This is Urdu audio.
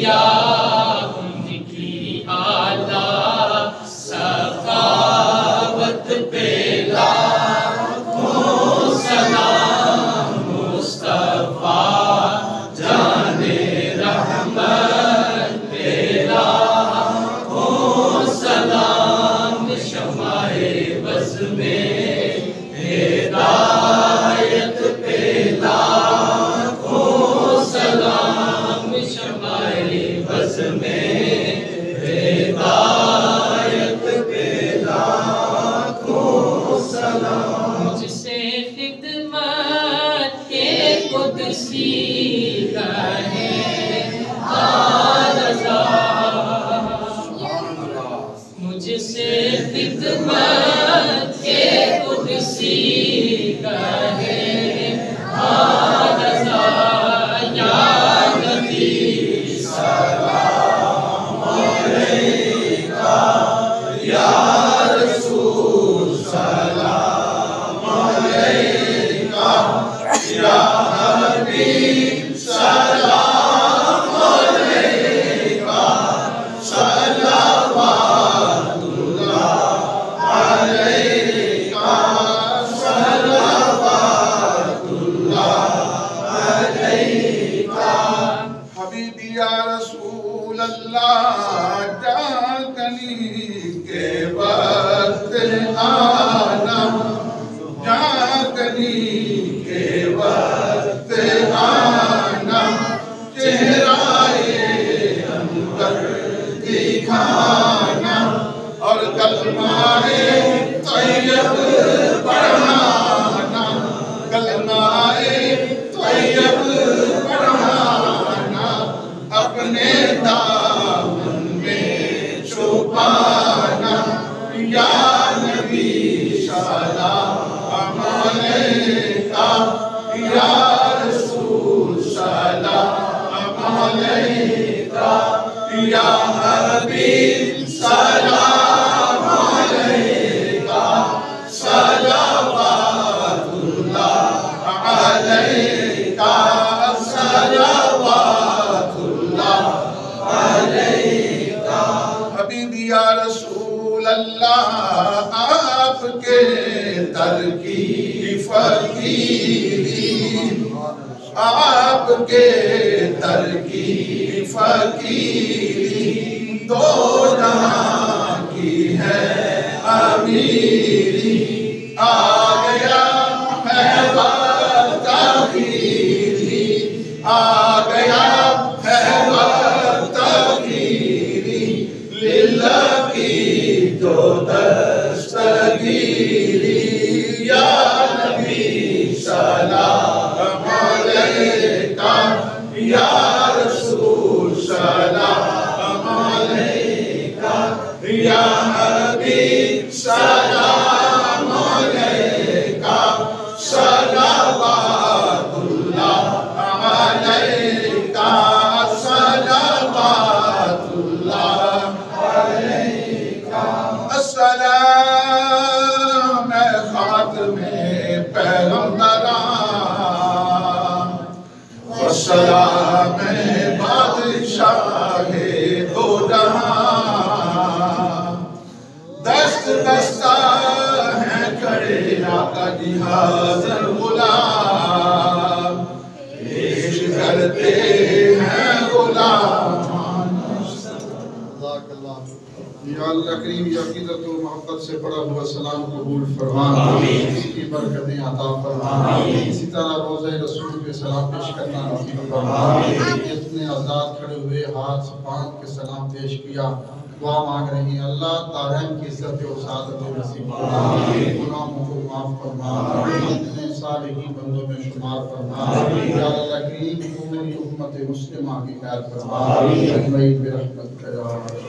یا ان کی اعلیٰ سخاوت پہ لاکھوں سلام مصطفیٰ جان رحمت پہ لاکھوں سلام شمع بز میں ہدایت پہ لاکھوں سلام شمع بز میں ہدایت پہ لاکھوں سلام مجھ سے خدمت کے قدسی کہے رضا مجھ سے خدمت کے قدسی کہے رضا یا نبی سلام علیکہ یا رسول سلام علیکہ یا حبیب سلام علیکہ صلوات اللہ علیکہ صلوات اللہ علیکہ حبیبی یا رسول اللہ جاگنی کے وقت آنا جاگنی کے وقت آنا چہرائے انور دکھانا اور کلمہ طیب پڑھانا کلمہ طیب پڑھانا اپنے دامن میں چھپانا یا نبی سلام علیکہ یا رسول سلام علیکہ یا حبیب سلام علیکہ صلوات اللہ علیکہ صلوات اللہ علیکہ حبیبی یا رسول اللہ آپ کے در کی فقیری آپ کے در کی فقیری دو جہاں کی ہے امیری آ گیا ہے وقت آخری آ گیا ہے وقت آخری للہ کی جو دستگیری یا نبی سلام علیکہ یا رسول سلام علیکہ یا حبیب سلام علیکہ صلوات اللہ علیکہ صلوات اللہ علیکہ السلام خاتم پیغمبران والسلام بادشاہ دو جہاں دست بستہ ہیں کھڑے آقا جی حاضر غلام پیش کرتے ہیں غلام یا اللہ کریم یا عقیدت و محبت سے پڑھا ہوا سلام قبول فرما اس کی برکتیں عطا فرما اسی طرح روزہ رسول پہ سلام پیش کرنا نصیب فرما جتنے آزاد کھڑے ہوئے ہاتھ باندھ کے سلام پیش کیا دعا مانگ رہے ہیں اللہ دارین کی عزت و سعادت نصیب فرما گناہوں کو معاف فرما اپنے صالحین بندوں میں شمار فرما یا اللہ کریم تو میری امت مسلمہ کی خیر فرما اجمعین برحمتک یا